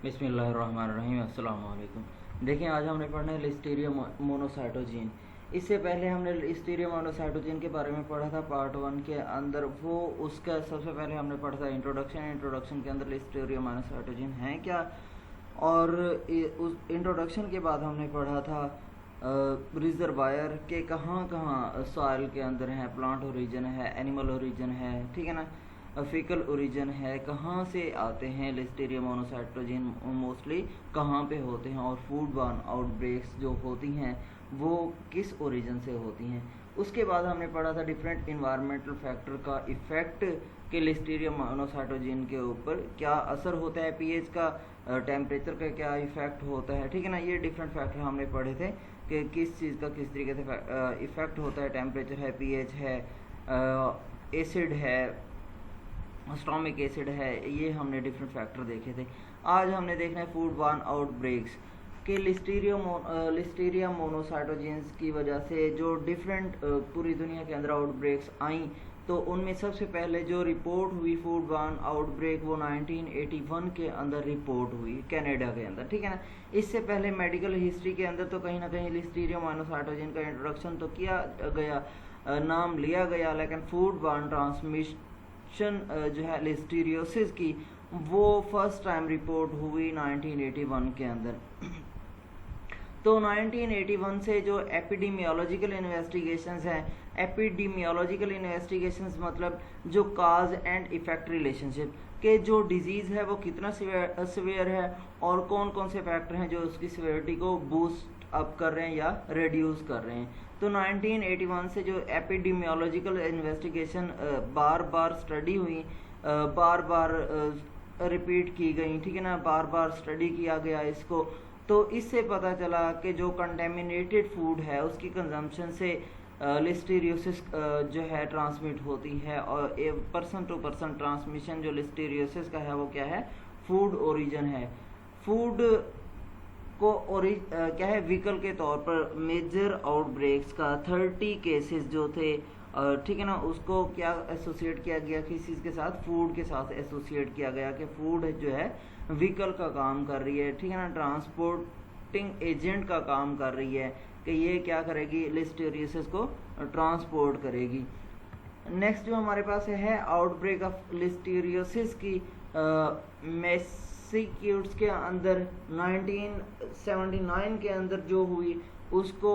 बिस्मिल्लाहिर्रहमानिर्रहीम। अस्सलाम वालेकुम। देखिए, आज हमने पढ़ना है लिस्टीरिया मोनोसाइटोजीन। इससे पहले हमने लिस्टीरिया मोनोसाइटोजीन के बारे में पढ़ा था पार्ट 1 के अंदर। वो उसका सबसे पहले हमने पढ़ा था इंट्रोडक्शन के अंदर लिस्टीरिया मोनोसाइटोजीन है क्या, और उस इंट्रोडक्शन के बाद हमने पढ़ा था रिजर्वायर के कहाँ कहाँ सॉइल के अंदर है, प्लांट ओरिजिन है, एनिमल ओरिजिन है, ठीक है ना, फीकल ओरिजिन है, कहाँ से आते हैं लिस्टीरिया मोनोसाइटोजीन, मोस्टली कहाँ पे होते हैं, और फूड बॉर्न आउटब्रेक्स जो होती हैं वो किस ओरिजिन से होती हैं। उसके बाद हमने पढ़ा था डिफरेंट इन्वायरमेंटल फैक्टर का इफ़ेक्ट कि लिस्टीरिया मोनोसाइटोजीन के ऊपर क्या असर होता है, पीएच का, टेम्परेचर का क्या इफ़ेक्ट होता है, ठीक है ना। ये डिफरेंट फैक्टर हमने पढ़े थे कि किस चीज़ का किस तरीके से इफ़ेक्ट होता है। टेम्परेचर है, पीएच है, एसिड है, स्टॉमिक एसिड है, ये हमने डिफरेंट फैक्टर देखे थे। आज हमने देखना है फूड बॉर्न आउटब्रेक्स के लिस्टीरिया मोनोसाइटोजेंस की वजह से जो डिफरेंट पूरी दुनिया के अंदर आउटब्रेक्स आई, तो उनमें सबसे पहले जो रिपोर्ट हुई फूड बॉर्न आउटब्रेक वो 1981 के अंदर रिपोर्ट हुई कनाडा के अंदर, ठीक है ना। इससे पहले मेडिकल हिस्ट्री के अंदर तो कहीं ना कहीं लिस्टीरिया मोनोसाइटोजेन का इंट्रोडक्शन तो किया गया, नाम लिया गया, लेकिन फूड बॉर्न ट्रांसमिशन जो है लिस्टीरियोसिस की वो फर्स्ट टाइम रिपोर्ट हुई 1981 के अंदर। तो 1981 से जो एपिडेमियोलॉजिकल इन्वेस्टिगेशंस हैं, एपिडेमियोलॉजिकल इन्वेस्टिगेशंस मतलब जो काज एंड इफेक्ट रिलेशनशिप के जो डिजीज़ है वो कितना सिवियर है और कौन कौन से फैक्टर हैं जो उसकी सिवियरिटी को बूस्ट अप कर रहे हैं या रिड्यूस कर रहे हैं। तो 1981 से जो एपिडेमियोलॉजिकल इन्वेस्टिगेशन बार बार स्टडी हुई, बार बार रिपीट की गई, ठीक है ना, बार बार स्टडी किया गया इसको। तो इससे पता चला कि जो कंटेमिनेटेड फूड है उसकी कंजम्पशन से लिस्टीरियोसिस जो है ट्रांसमिट होती है, और पर्सन टू पर्सन ट्रांसमिशन जो लिस्टीरियोसिस का है वो क्या है, फूड ओरिजिन है। फूड को क्या है, व्हीकल के तौर पर मेजर आउटब्रेक्स का 30 केसेस जो थे, ठीक है ना, उसको क्या एसोसिएट किया गया, किस चीज़ के साथ, फूड के साथ एसोसिएट किया गया कि फूड जो है व्हीकल का काम कर रही है, ठीक है ना, ट्रांसपोर्टिंग एजेंट का काम कर रही है कि ये क्या करेगी, लिस्टीरियोसिस को ट्रांसपोर्ट करेगी। नेक्स्ट जो हमारे पास है आउटब्रेक ऑफ लिस्टीरियोसिस की मैसेच्यूसेट्स के अंदर 1979 के अंदर जो हुई, उसको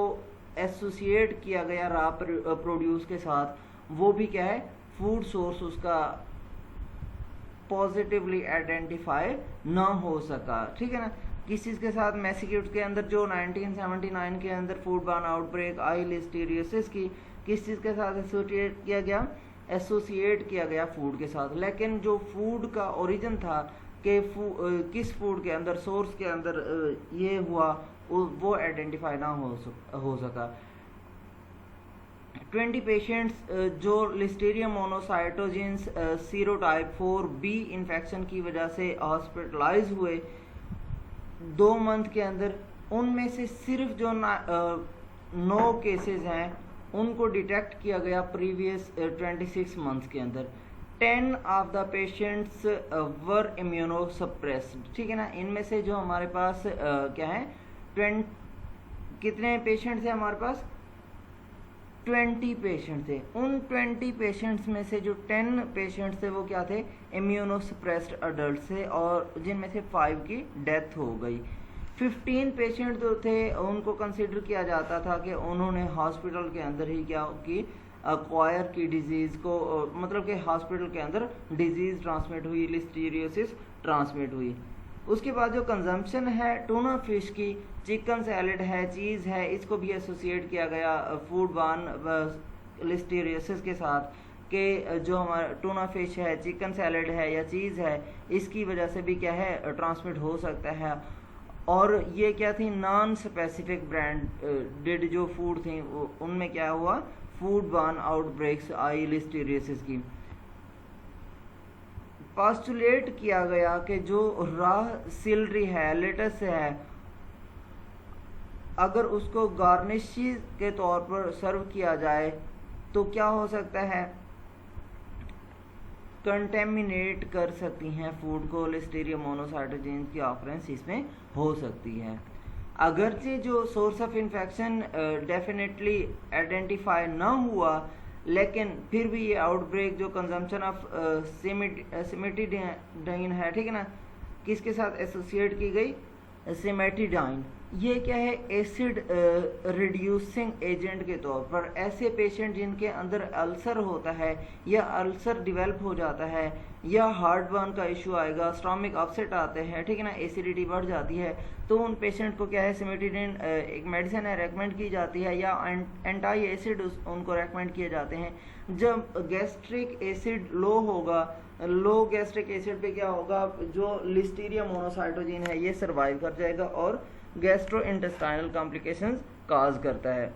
एसोसिएट किया गया रॉ प्रोड्यूस के साथ। वो भी क्या है, फूड सोर्स उसका पॉजिटिवली आइडेंटिफाई ना हो सका, ठीक है ना। किस चीज़ के साथ, मैसेच्यूसेट्स के अंदर जो 1979 के अंदर फूड बॉर्न आउटब्रेक आई लिस्टीरियोसिस की, किस चीज़ के साथ एसोसिएट किया गया फूड के साथ। लेकिन जो फूड का ओरिजिन था कि किस फूड के अंदर, सोर्स के अंदर ये हुआ, वो आइडेंटिफाई ना हो सका। 20 पेशेंट्स जो लिस्टीरिया मोनोसाइटोजेंस सीरोटाइप 4B इन्फेक्शन की वजह से हॉस्पिटलाइज हुए 2 मंथ के अंदर, उनमें से सिर्फ जो 9 केसेस हैं उनको डिटेक्ट किया गया प्रीवियस 26 मंथ्स के अंदर। 10 of the patients were immunosuppressed, ठीक है ना। इनमें से जो हमारे पास क्या है, कितने पेशेंट्स हैं हमारे पास, 20 पेशेंट थे। उन 20 पेशेंट्स में से जो 10 पेशेंट्स थे वो क्या थे, इम्यूनोसप्रेस्ड अडल्ट थे, और जिनमें से 5 की डेथ हो गई। 15 पेशेंट जो थे उनको कंसिडर किया जाता था कि उन्होंने हॉस्पिटल के अंदर ही क्या की, एक्वायर की डिजीज़ को, मतलब कि हॉस्पिटल के अंदर डिजीज़ ट्रांसमिट हुई, लिस्टीरियोसिस ट्रांसमिट हुई। उसके बाद जो कंजम्पशन है टूना फिश की, चिकन सैलड है, चीज़ है, इसको भी एसोसिएट किया गया फूड बॉर्न लिस्टीरियोसिस के साथ कि जो हमारा टूना फिश है, चिकन सैलड है या चीज़ है, इसकी वजह से भी क्या है, ट्रांसमिट हो सकता है। और ये क्या थी, नॉन स्पेसिफिक ब्रांडेड जो फूड थी उनमें क्या हुआ, फूड बॉर्न आउटब्रेक्स आई लिस्टीरियोसिस की। पोस्टुलेट किया गया कि जो रॉ सिलरी है, लेटस है, अगर उसको गार्निश के तौर पर सर्व किया जाए तो क्या हो सकता है, कंटेमिनेट कर सकती हैं फूड को, लिस्टीरिया मोनोसाइटोजेंस की ऑकरेंस इसमें हो सकती है। अगरचे जो source of infection definitely identify ना हुआ, लेकिन फिर भी ये आउटब्रेक जो कंजम्पशन ऑफ सिमेटिडाइन है, ठीक है ना, किसके साथ एसोसिएट की गई, सिमेटिडाइन। ये क्या है, एसिड रिड्यूसिंग एजेंट के तौर पर ऐसे पेशेंट जिनके अंदर अल्सर होता है या अल्सर डेवलप हो जाता है या हार्ट बर्न का इशू आएगा, स्टोमिक अपसेट आते हैं, ठीक है ना, एसिडिटी बढ़ जाती है, तो उन पेशेंट को क्या है, सिमेटिडाइन एक मेडिसिन है रेकमेंड की जाती है या एंटी एसिड उनको रेकमेंड किए जाते हैं। जब गैस्ट्रिक एसिड लो होगा, लो गैस्ट्रिक एसिड पे क्या होगा, जो लिस्टीरिया मोनोसाइटोजिन है ये सर्वाइव कर जाएगा और गैस्ट्रो इंटेस्टाइनल कॉम्प्लिकेशंस काज करता है।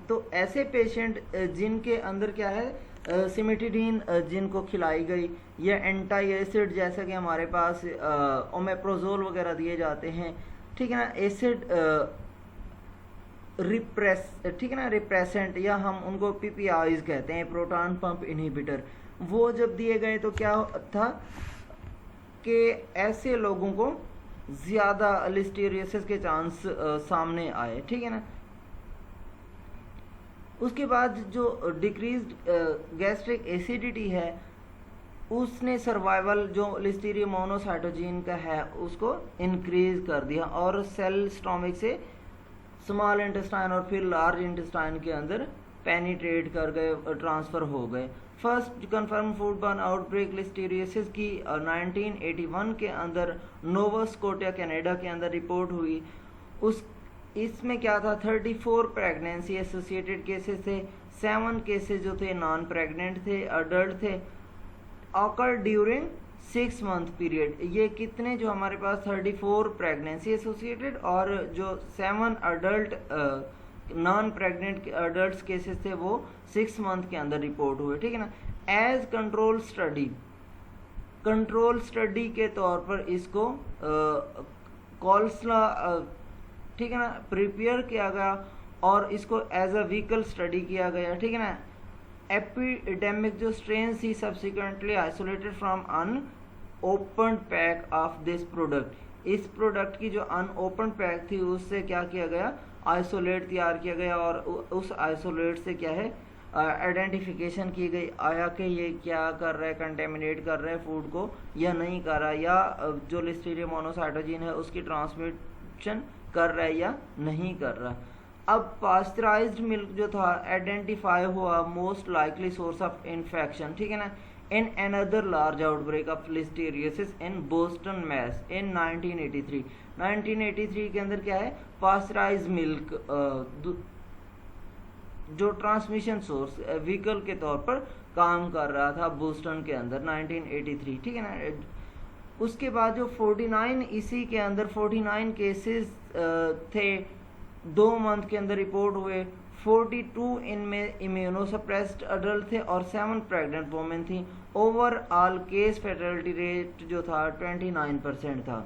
तो ऐसे पेशेंट जिनके अंदर क्या है, सिमेटिडीन जिनको खिलाई गई या एंटी एसिड जैसा कि हमारे पास ओमेप्रोजोल वगैरह दिए जाते हैं, ठीक है ना, एसिड ठीक है ना, रिप्रेसेंट या हम उनको पीपीआईज कहते हैं, प्रोटॉन पंप इनहिबिटर, वो जब दिए गए तो क्या था कि ऐसे लोगों को ज़्यादा लिस्टीरियोसिस के चांस सामने आए, ठीक है ना। उसके बाद जो डिक्रीज्ड गैस्ट्रिक एसिडिटी है उसने सर्वाइवल जो लिस्टीरिया मोनोसाइटोजिन का है उसको इंक्रीज कर दिया और सेल स्टोमिक से स्मॉल इंटेस्टाइन और फिर लार्ज इंटेस्टाइन के अंदर पेनिट्रेट कर गए, ट्रांसफ़र हो गए। First confirm food burn outbreak लिस्टीरियोसिस की 1981 के अंदर नोवा स्कोटिया कनाडा के अंदर रिपोर्ट हुई। इसमें क्या था, 34 प्रेगनेंसी एसोसिएटेड केसेस थे, 7 केसेस जो थे नॉन प्रेग्नेंट थे, अडल्ट थे, ऑकर ड्यूरिंग 6 मंथ पीरियड। ये कितने जो हमारे पास 34 प्रेगनेंसी एसोसिएटेड और जो 7 adult non pregnant adult cases थे वो 6 मंथ के अंदर रिपोर्ट हुए, ठीक है ना। एज कंट्रोल स्टडी के तौर पर इसको कॉल्सला ठीक है ना प्रिपेयर किया गया और इसको एज अ व्हीकल स्टडी किया गया, ठीक है ना। एपिडेमिक जो स्ट्रेन थी subsequently isolated from unopened pack of this product. इस प्रोडक्ट की जो अनओपन पैक थी उससे क्या किया गया, आइसोलेट तैयार किया गया और उस आइसोलेट से क्या है आइडेंटिफिकेशन की गई, आया कि ये क्या कर रहा है, कंटेमिनेट कर रहा है फूड को या नहीं कर रहा, या जो लिस्टीरिया मोनोसाइटोजिन है उसकी ट्रांसमिशन कर रहा है या नहीं कर रहा। अब पास्चराइज्ड मिल्क जो था आइडेंटिफाई हुआ most likely source of infection, ठीक है ना, in another large outbreak of listeriosis in Boston Mass in 1983 के अंदर क्या है, पास्चराइज्ड मिल्क जो ट्रांसमिशन सोर्स व्हीकल के तौर पर काम कर रहा था बोस्टन के अंदर 1983, ठीक है ना। उसके बाद जो 49 इसी के अंदर 49 केसेस थे 2 मंथ के अंदर रिपोर्ट हुए, 42 इनमें इम्यूनोसप्रेस्ड अडल्ट थे और 7 प्रेग्नेंट वोमेन थी। ओवरऑल केस फैटलिटी रेट जो था 29% था।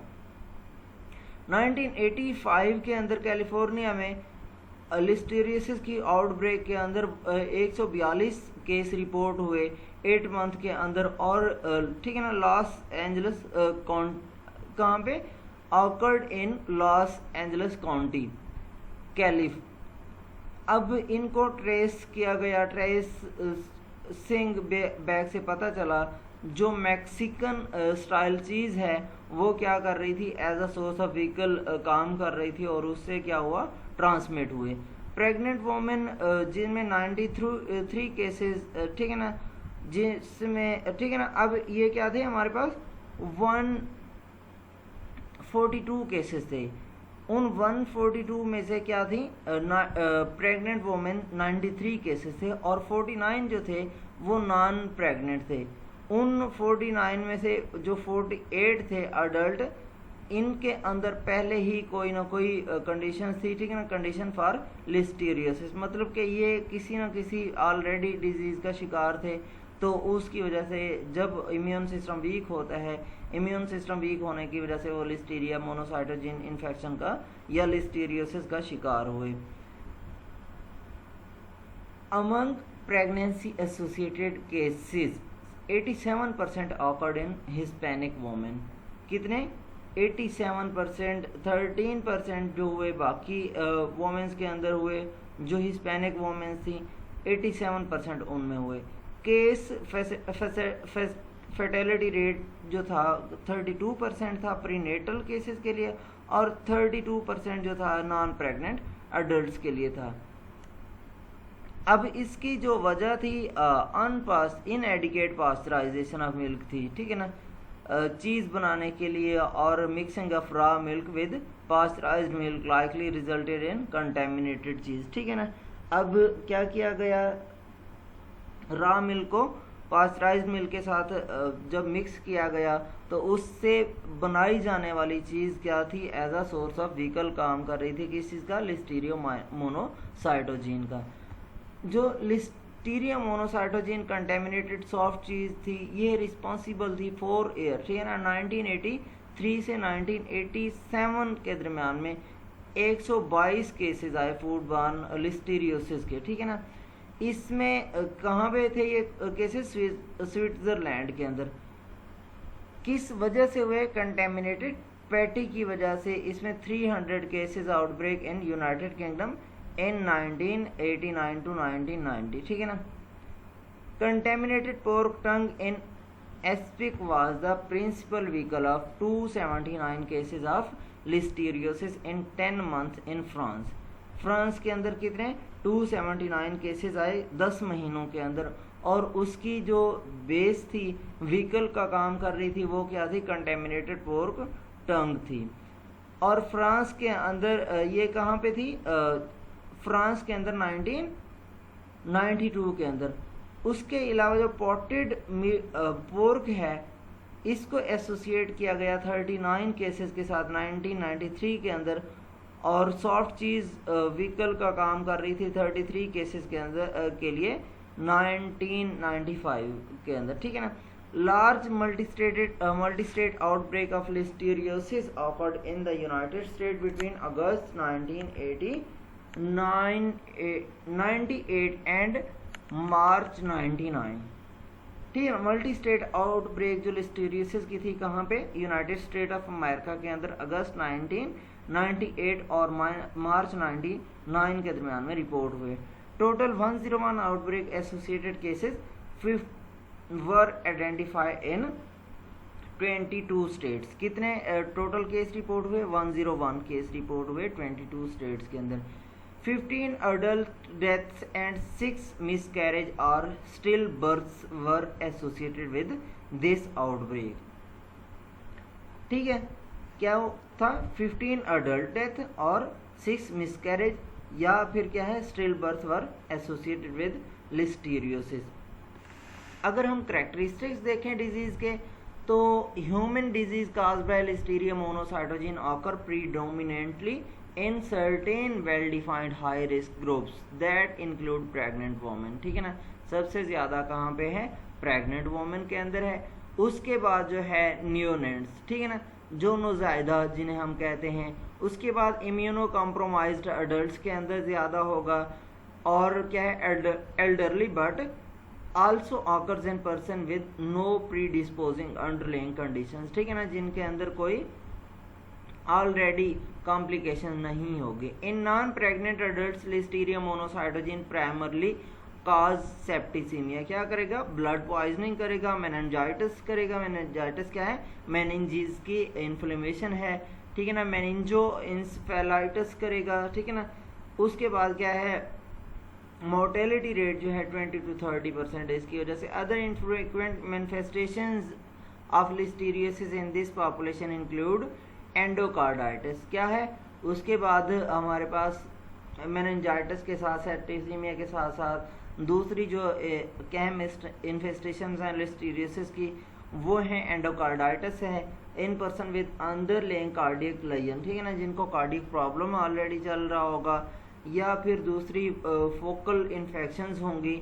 1985 के अंदर कैलिफोर्निया में लिस्टीरियोसिस की आउटब्रेक के अंदर 142 केस रिपोर्ट हुए 8 मंथ के अंदर और ठीक है ना, लॉस एंजल्स कहाँ पे occurred in Los Angeles county caliph. अब इनको ट्रेस किया गया, ट्रेसिंग बैग से पता चला जो मैक्सिकन स्टाइल चीज़ है वो क्या कर रही थी, as a source of vehicle काम कर रही थी और उससे क्या हुआ, ट्रांसमिट हुए। प्रेग्नेंट वोमेन जिनमें 93 केसेस, ठीक है ना, जिसमें ठीक है ना, अब ये क्या थे हमारे पास 142 केसेस थे, उन 142 में से क्या थी प्रेग्नेंट वोमेन 93 केसेस थे और 49 जो थे वो नॉन प्रेग्नेंट थे। उन 49 में से जो 48 थे अडल्ट, इनके अंदर पहले ही कोई ना कोई कंडीशन थी, ठीक है ना, कंडीशन फॉर लिस्टीरियोसिस, मतलब कि ये किसी ना किसी ऑलरेडी डिजीज़ का शिकार थे, तो उसकी वजह से जब इम्यून सिस्टम वीक होता है, इम्यून सिस्टम वीक होने की वजह से वो लिस्टीरिया मोनोसाइटोजिन इन्फेक्शन का या लिस्टीरियोसिस का शिकार हुए। Among pregnancy associated cases 87% occurred in Hispanic women. कितने? 87%, 13% जो हुए बाकी वोमेंस के अंदर हुए, जो हिस्पैनिक वोमेंस थी 87% उनमें हुए। केस फर्टिलिटी रेट जो था 32% था प्रीनेटल केसेस के लिए, और 32% जो था नॉन प्रेग्नेंट अडल्ट्स के लिए था। अब इसकी जो वजह थी इनएडिकेट पास्चराइजेशन ऑफ मिल्क थी, ठीक है ना, चीज़ बनाने के लिए, और mixing of raw milk with pasteurised milk likely resulted in contaminated cheese, ठीक है ना। अब क्या किया गया, रॉ मिल्क को पास्चराइज्ड मिल्क के साथ जब मिक्स किया गया तो उससे बनाई जाने वाली चीज़ क्या थी, as a source of vehicle काम कर रही थी किस चीज़ का, लिस्टीरियो मोनोसाइटोजीन का। जो लिस्टीरियो मोनोसाइटोजीन कंटेमिनेटेड सॉफ्ट चीज़ थी, ये रिस्पॉन्सिबल थी फॉर एयर, ठीक है ना। 1983 से 1987 के दरमियान में 122 केसेस आए फूड बॉर्न लिस्टीरियोसिस के, ठीक है ना। इसमें कहाँ पे थे ये केसेस? स्विट्जरलैंड के अंदर। किस वजह से हुए? कंटेमिनेटेड पैटी की वजह से। इसमें 300 cases outbreak in United Kingdom in 1989 to 1990, ठीक है ना। Contaminated pork tongue in aspic was the principal vehicle of 279 cases of listeriosis in 10 months in France. France के अंदर कितने? 279 केसेस आए 10 महीनों के अंदर, और उसकी जो बेस थी, व्हीकल का काम कर रही थी, वो क्या थी? कंटेमिनेटेड पोर्क टंग थी। और फ्रांस के अंदर ये कहाँ पे थी? फ्रांस के अंदर 1992 के अंदर। उसके अलावा जो पॉटेड पोर्क है, इसको एसोसिएट किया गया 39 केसेस के साथ 1993 के अंदर, और सॉफ्ट चीज़ व्हीकल का काम कर रही थी 33 केसेस के अंदर के लिए 1995 के अंदर, ठीक है ना। Large multistate outbreak of listeriosis occurred in the United State between August 1998 and March 99, ठीक है। मल्टी स्टेट आउटब्रेक जो लिस्टीरियोसिस की थी कहाँ पे? यूनाइटेड स्टेट ऑफ अमेरिका के अंदर अगस्त 1998 और मार्च 99 के दरमियान में रिपोर्ट हुए। Total 101 outbreak associated cases were identified in 22 states. कितने टोटल केस रिपोर्ट हुए? 101 केस रिपोर्ट हुए 22 स्टेट्स के अंदर। 15 adult deaths and 6 miscarriage or stillbirths were associated with this outbreak, ठीक है। क्या था? 15 adult death और 6 miscarriage, या फिर क्या है? stillbirth were associated with listeriosis। अगर हम करेक्टरिस्टिक्स देखें डिजीज़ के, तो human disease caused by Listeria monocytogenes occur predominantly in certain well defined high risk groups that include pregnant women, ठीक है ना। सबसे ज़्यादा कहाँ पे है? प्रेग्नेंट वोमेन के अंदर है। उसके बाद जो है नियोनेट्स, ठीक है ना, जो नौज़ायदा जिन्हें हम कहते हैं। उसके बाद इम्यूनो कॉम्प्रोमाइज्ड अडल्ट के अंदर ज़्यादा होगा, और क्या है? Elderly but also occurs in person with no predisposing underlying conditions, ठीक है ना, जिनके अंदर कोई ऑलरेडी कॉम्प्लिकेशन नहीं होगी। In non pregnant adults Listeria monocytogenes primarily cause septicaemia, क्या करेगा? ब्लड पॉइजनिंग करेगा, मेनिंजाइटिस करेगा। मेनिंजाइटिस क्या है? मेनिंजीज की इन्फ्लेमेशन है, ठीक है ना। मेनिंजो इंसेफेलाइटिस करेगा, ठीक है ना। उसके बाद क्या है? मोर्टेलिटी रेट जो है 20 to 30% इसकी वजह से। Other infrequent manifestations of listeriosis in this population include endocarditis, क्या है? उसके बाद हमारे पास मेनिंजाइटिस के साथ सेप्टिसीमिया के साथ साथ दूसरी जो केमिस्ट इन्फेस्टेशंस हैं लिस्टीरियोसिस की, वो हैं एंडोकार्डाइटिस है in person with underlying cardiac lesion, ठीक है ना, जिनको कार्डियक प्रॉब्लम ऑलरेडी चल रहा होगा, या फिर दूसरी फोकल इन्फेक्शंस होंगी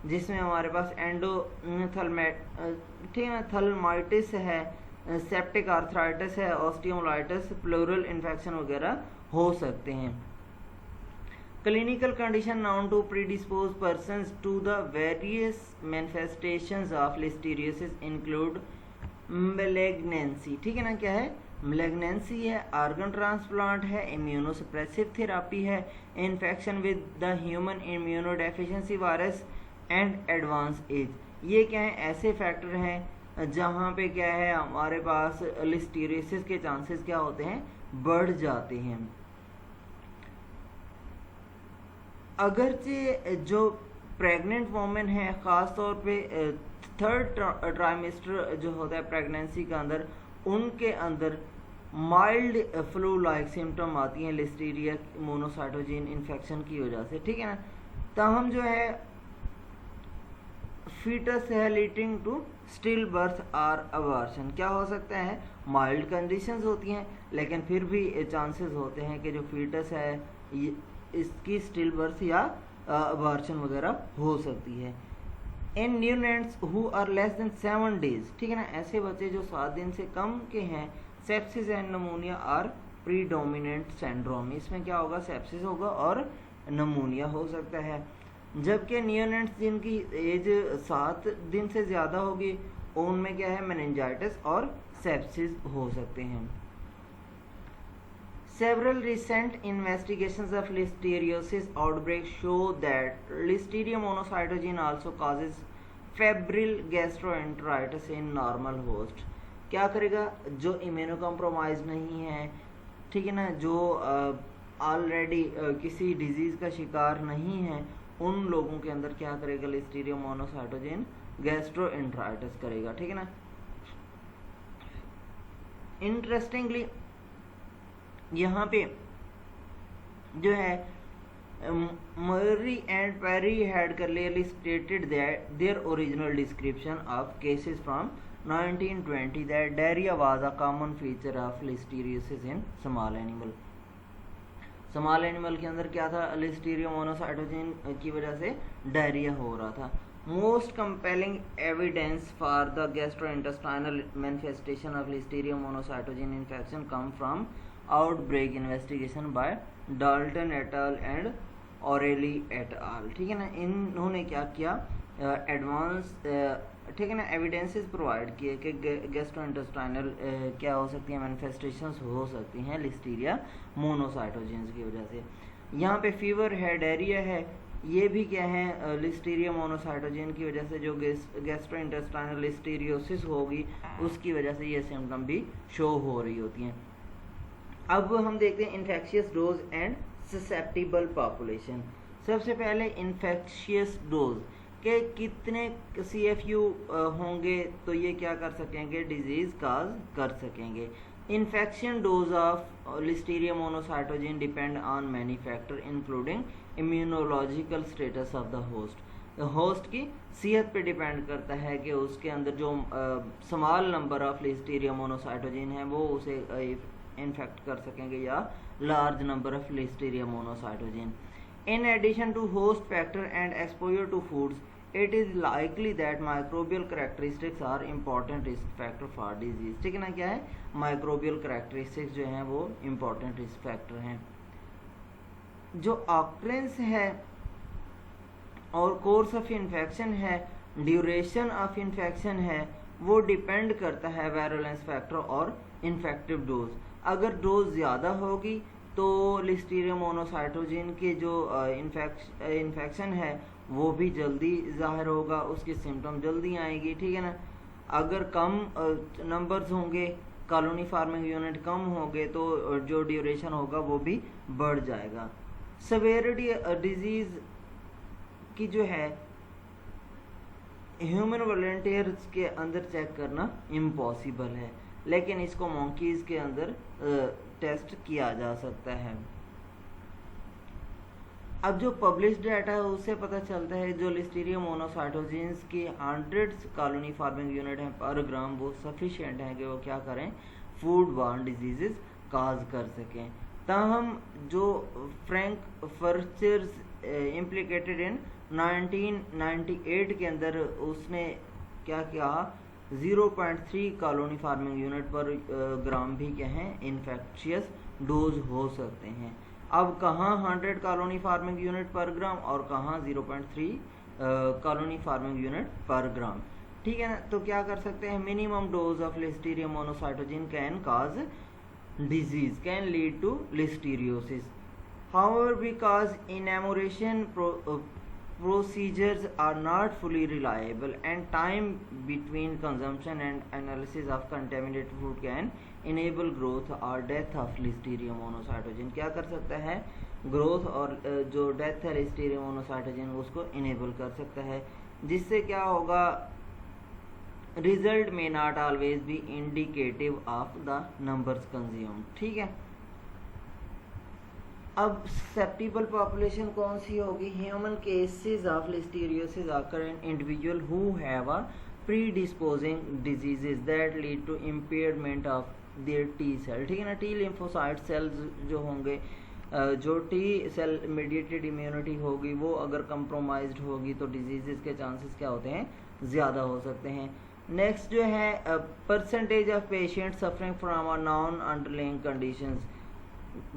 जिसमें हमारे पास ठीक है ना, थैलमाइटिस है, सेप्टिक आर्थराइटिस है, ऑस्टियोमाइटिस, प्लूरल इन्फेक्शन वगैरह हो सकते हैं। Clinical condition known to predispose persons to the various manifestations of listeriosis include malignancy, ठीक है ना, क्या है, malignancy है, organ transplant है, immunosuppressive therapy है, infection with the human immunodeficiency virus and advanced age। ये क्या है, ऐसे फैक्टर हैं जहाँ पे क्या है हमारे पास लिस्टीरियोसिस के चांसेस क्या होते हैं, बढ़ जाते हैं। अगरचे जो प्रेग्नेंट वोमेन है, ख़ास तौर पे थर्ड ट्राइमेस्टर जो होता है प्रेगनेंसी के अंदर, उनके अंदर माइल्ड फ्लू लाइक सिम्टम आती हैं लिस्टीरिया मोनोसाइटोजिन इन्फेक्शन की वजह से, ठीक है ना। ताहम जो है फीटस है leading to stillbirth or abortion, क्या हो सकता है, माइल्ड कंडीशंस होती हैं लेकिन फिर भी चांसेस होते हैं कि जो फीटस है इसकी स्टिल बर्थ या अबॉर्शन वगैरह हो सकती है। In neonates who are less than 7 days, ठीक है ना, ऐसे बच्चे जो 7 दिन से कम के हैं, sepsis and pneumonia are predominant syndrome, इसमें क्या होगा, सेप्सिस होगा और नमोनिया हो सकता है। जबकि न्यूनेट्स जिनकी एज 7 दिन से ज़्यादा होगी उनमें क्या है, मेनिंजाइटिस और सेप्सिस हो सकते हैं। Several recent investigations of listeriosis outbreak show that Listeria monocytogenes also causes febrile gastroenteritis in normal host। क्या करेगा, जो इम्यूनो कॉम्प्रोमाइज नहीं है, ठीक है ना, जो ऑलरेडी किसी डिजीज़ का शिकार नहीं है, उन लोगों के अंदर क्या करेगा, लिस्टीरिया मोनोसाइटोजेन गैस्ट्रोएंटेराइटिस करेगा, ठीक है ना। इंटरेस्टिंगली यहाँ पे जो है Murray and Perry had clearly stated that their original description of cases from 1920 that diarrhoea was a common feature of listeriosis in small animal. Small animal के अंदर क्या था, लिस्टीरिया मोनोसाइटोजेन की वजह से डायरिया हो रहा था। Most compelling evidence for the gastrointestinal manifestation of Listeria monocytogenes infection come from outbreak investigation by Dalton et al and O'Reilly et al, ठीक है ना। इन्होंने क्या किया, एडवांस ठीक है ना एविडेंसेस प्रोवाइड किए कि गैस्ट्रोइंटेस्टाइनल क्या हो सकती हैं, मैनिफेस्टेशंस हो सकती हैं लिस्टीरिया मोनोसाइटोजेंस की वजह से। यहाँ पे फीवर है, डायरिया है, ये भी क्या है, लिस्टीरिया मोनोसाइटोजेन की वजह से जो गैस्ट्रोइंटेस्टाइनल लिस्टीरियोसिस होगी उसकी वजह से ये सिम्टम भी शो हो रही होती हैं। अब हम देखते हैं infectious dose and susceptible population. सबसे पहले इन्फेक्शियस डोज के कितने CFU होंगे तो ये क्या कर सकेंगे, डिजीज़ काज कर सकेंगे। Infection dose of Listeria monocytogenes depend on many factor including immunological status of the host. Host की सेहत पे डिपेंड करता है कि उसके अंदर जो small number of Listeria monocytogenes है वो उसे इन्फेक्ट कर सकेंगे या large number of Listeria monocytogenes. In addition to host factor and exposure to foods, it is likely that microbial characteristics are important risk factor for disease, ठीक है ना, क्या है, microbial characteristics जो हैं वो important risk factor हैं। जो occurrence है और course of infection है, duration of infection है, वो डिपेंड करता है वायरुलेंस फैक्टर और इन्फेक्टिव डोज। अगर डोज ज़्यादा होगी तो लिस्टीरिया मोनोसाइटोजेन के जो इन्फेक्शन है वो भी जल्दी ज़ाहिर होगा, उसकी सिम्टम जल्दी आएगी, ठीक है ना। अगर कम नंबर्स होंगे, कॉलोनी फार्मिंग यूनिट कम होंगे तो जो ड्यूरेशन होगा वो भी बढ़ जाएगा। सवेरिटी डिजीज़ की जो है ह्यूमन वॉलंटियर्स के अंदर चेक करना इम्पॉसिबल है, लेकिन इसको मंकीज़ के अंदर टेस्ट किया जा सकता है। अब जो पब्लिश डाटा है उससे पता चलता है जो लिस्टीरिया मोनोसाइटोजेंस की 100 कॉलोनी फार्मिंग यूनिट हैं पर ग्राम वो सफिशिएंट हैं कि वो क्या करें, फूड बॉर्न डिजीज़ काज कर सकें। ताहम जो फ्रैंक फर्चर्स इम्प्लिकेटेड इन 1998 के अंदर उसने क्या किया, 0.3 कॉलोनी फार्मिंग यूनिट पर ग्राम भी क्या हैं इन्फेक्शियस डोज हो सकते हैं। अब कहाँ 100 कॉलोनी फार्मिंग यूनिट पर ग्राम और कहाँ 0.3 कॉलोनी फार्मिंग यूनिट पर ग्राम, ठीक है ना। तो क्या कर सकते हैं, minimum dose of Listeria monocytogenes can cause disease, can lead to listeriosis. However, because enumeration procedures are not fully reliable and time between consumption and analysis of contaminated food can enable growth or death of Listeria monocytogen, क्या कर सकता है, growth और जो death है Listeria monocytogen उसको enable कर सकता है, जिससे क्या होगा, result may not always be indicative of the numbers consumed, ठीक है। अब सेप्टिबल पॉपुलेशन कौन सी होगी, human cases of लिस्टीरियोसिस occur in individual who have a predisposing diseases that lead to impairment of their T cell, ठीक है ना। टी लिम्फोसाइट सेल्स जो होंगे, जो टी सेल मेडिएटेड इम्यूनिटी होगी वो अगर कंप्रोमाइज्ड होगी तो डिजीजेस के चांसेस क्या होते हैं, ज़्यादा हो सकते हैं। नेक्स्ट जो है percentage of patient suffering from a non underlying conditions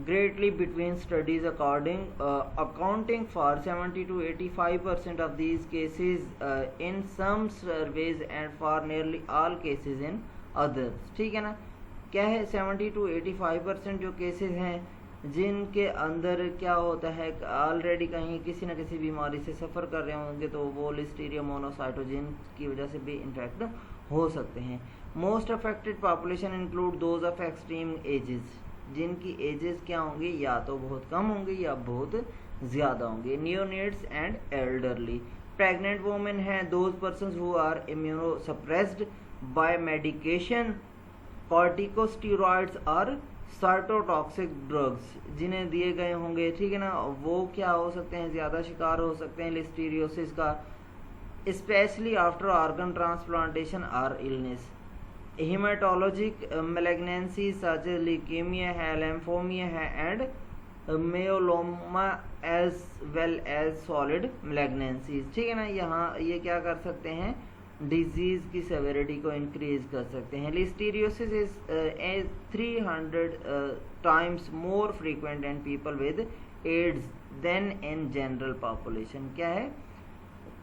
greatly between studies accounting for 70 to 85% of these cases in some surveys and for nearly all cases in others, ठीक है ना। क्या है, 70 to 85% जो केसेस हैं जिनके अंदर क्या होता है, ऑलरेडी कहीं किसी न किसी बीमारी से सफ़र कर रहे होंगे तो वो लिस्टीरिया मोनोसाइटोजिन की वजह से भी इन्फेक्ट हो सकते हैं। Most affected population include those of extreme ages, जिनकी एजेस क्या होंगी, या तो बहुत कम होंगी या बहुत ज़्यादा होंगे। Neonates and elderly, pregnant women हैं, those persons who are immunosuppressed by medication, corticosteroids और साइटोटॉक्सिक ड्रग्स जिन्हें दिए गए होंगे, ठीक है ना, वो क्या हो सकते हैं, ज़्यादा शिकार हो सकते हैं लिस्टीरियोसिस का, स्पेशली आफ्टर ऑर्गन ट्रांसप्लांटेशन और illness. हेमाटोलॉजिक malignancies such as leukemia है, lymphomia है and myeloma as well as solid malignancies, ठीक है ना। यहाँ ये क्या कर सकते हैं, डिजीज़ की सेवेरिटी को इंक्रीज कर सकते हैं। Listeriosis is 300 times more frequent in people with AIDS than in general population, क्या है,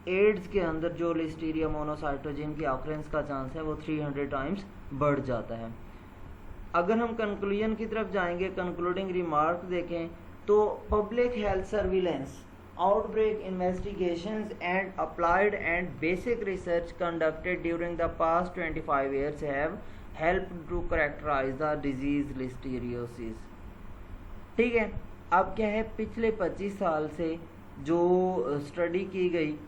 एड्स के अंदर जो लिस्टीरिया मोनोसाइटोजिन की ऑकरेंस का चांस है वो 300 टाइम्स बढ़ जाता है। अगर हम कंक्लूजन की तरफ जाएंगे, कंक्लूडिंग रिमार्क देखें तो public health surveillance, outbreak investigations and applied and basic research conducted during the past 25 years have helped to characterise the disease listeriosis, ठीक है। अब क्या है, पिछले 25 साल से जो स्टडी की गई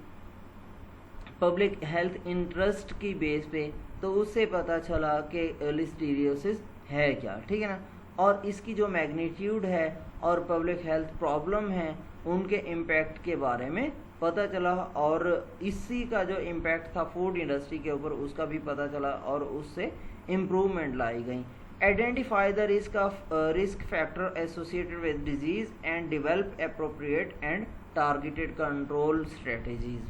पब्लिक हेल्थ इंटरेस्ट की बेस पे, तो उससे पता चला कि लिस्टीरियोसिस है क्या, ठीक है ना, और इसकी जो मैग्नीट्यूड है और पब्लिक हेल्थ प्रॉब्लम है उनके इम्पैक्ट के बारे में पता चला, और इसी का जो इम्पैक्ट था फूड इंडस्ट्री के ऊपर उसका भी पता चला और उससे इम्प्रूवमेंट लाई गई। Identify the risk factor associated with disease and develop appropriate and targeted control strategies.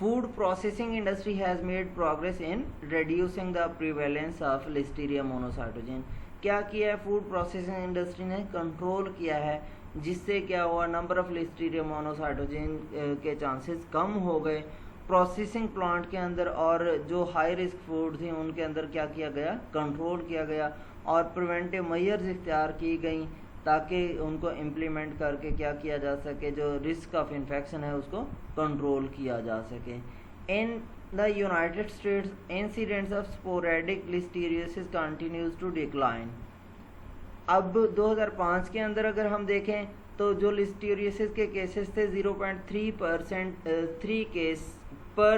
Food processing industry has made progress in reducing the prevalence of Listeria monocytogen. क्या किया है फूड प्रोसेसिंग इंडस्ट्री ने, control किया है, जिससे क्या हुआ, number of Listeria मोनोसाइटोजिन के चांसेस कम हो गए प्रोसेसिंग प्लांट के अंदर, और जो हाई रिस्क फूड थी उनके अंदर क्या किया गया, कंट्रोल किया गया और प्रिवेंटिव मेजर्स इख्तियार की गई ताकि उनको इम्प्लीमेंट करके क्या किया जा सके, जो रिस्क ऑफ इन्फेक्शन है उसको कंट्रोल किया जा सके। In the United States incidence of sporadic listeriosis continues to decline. अब 2005 के अंदर अगर हम देखें तो जो लिस्टीरियोसिस के केसेस थे 0.3% 3 केस पर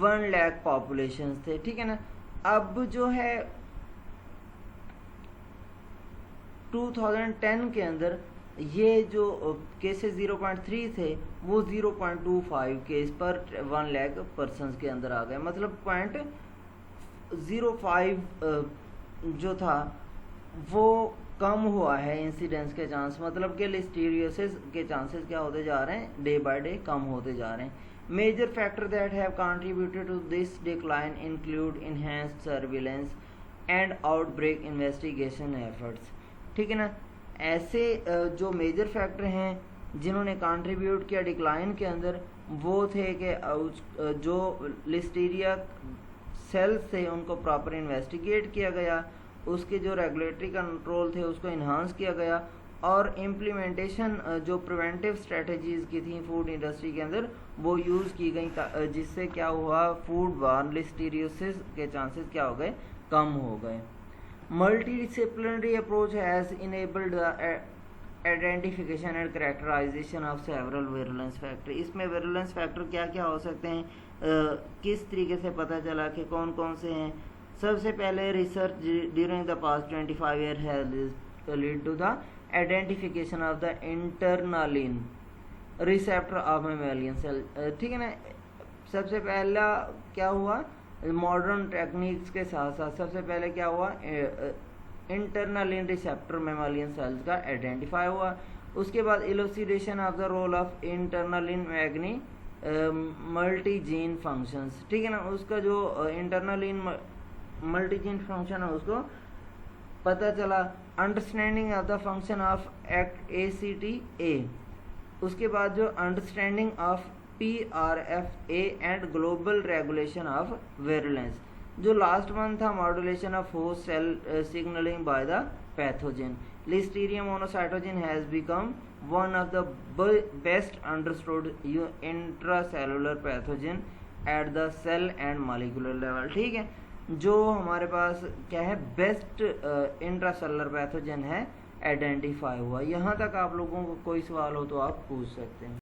1 लाख पॉपुलेशन थे, ठीक है ना। अब जो है 2010 के अंदर ये जो केसेस 0.3 थे वो 0.25 केस पर 1 लाख पर्सनस के अंदर आ गए, मतलब 0.05 जो था वो कम हुआ है इंसिडेंस के चांस, मतलब कि लिस्टीरियोसिस के चांसेस क्या होते जा रहे हैं, डे बाय डे कम होते जा रहे हैं। Major factor that have contributed to this decline include enhanced surveillance and outbreak investigation efforts. ठीक है ना। ऐसे जो मेजर फैक्टर हैं जिन्होंने कंट्रीब्यूट किया डिक्लाइन के अंदर, वो थे कि जो लिस्टीरिया सेल्स थे उनको प्रॉपर इन्वेस्टिगेट किया गया, उसके जो रेगुलेटरी कंट्रोल थे उसको इन्हांस किया गया, और इम्प्लीमेंटेशन जो प्रिवेंटिव स्ट्रेटजीज़ की थी फूड इंडस्ट्री के अंदर वो यूज़ की गई, जिससे क्या हुआ, फूड बॉर्न लिस्टीरियोसिस के चांसेस क्या हो गए, कम हो गए। Multidisciplinary approach has enabled the identification and characterisation of several virulence factor. इसमें विरुलेंस फैक्टर क्या क्या हो सकते हैं, किस तरीके से पता चला कि कौन कौन से हैं। सबसे पहले research during the past 25 year has lead to the identification of the internalin receptor of mammalian cell, ठीक है ना। सबसे पहला क्या हुआ, मॉडर्न टेक्निक्स के साथ साथ सबसे पहले क्या हुआ, इंटरनालिन रिसेप्टर मैमेलियन सेल्स का आइडेंटिफाई हुआ। उसके बाद elucidation of the role of internalin मैग्नी मल्टी जीन फंक्शंस, ठीक है ना। उसका जो इंटरनालिन मल्टी जीन फंक्शन है उसको पता चला। Understanding of the function of ACTA, उसके बाद जो understanding of PRFA and global regulation of virulence, जो लास्ट वन था modulation of host cell signalling by the pathogen. Listeria monocytogenes has become one of the best understood intracellular pathogen at the cell and molecular level, ठीक है। जो हमारे पास क्या है, best intracellular pathogen है, आइडेंटिफाई हुआ। यहाँ तक आप लोगों को कोई सवाल हो तो आप पूछ सकते हैं।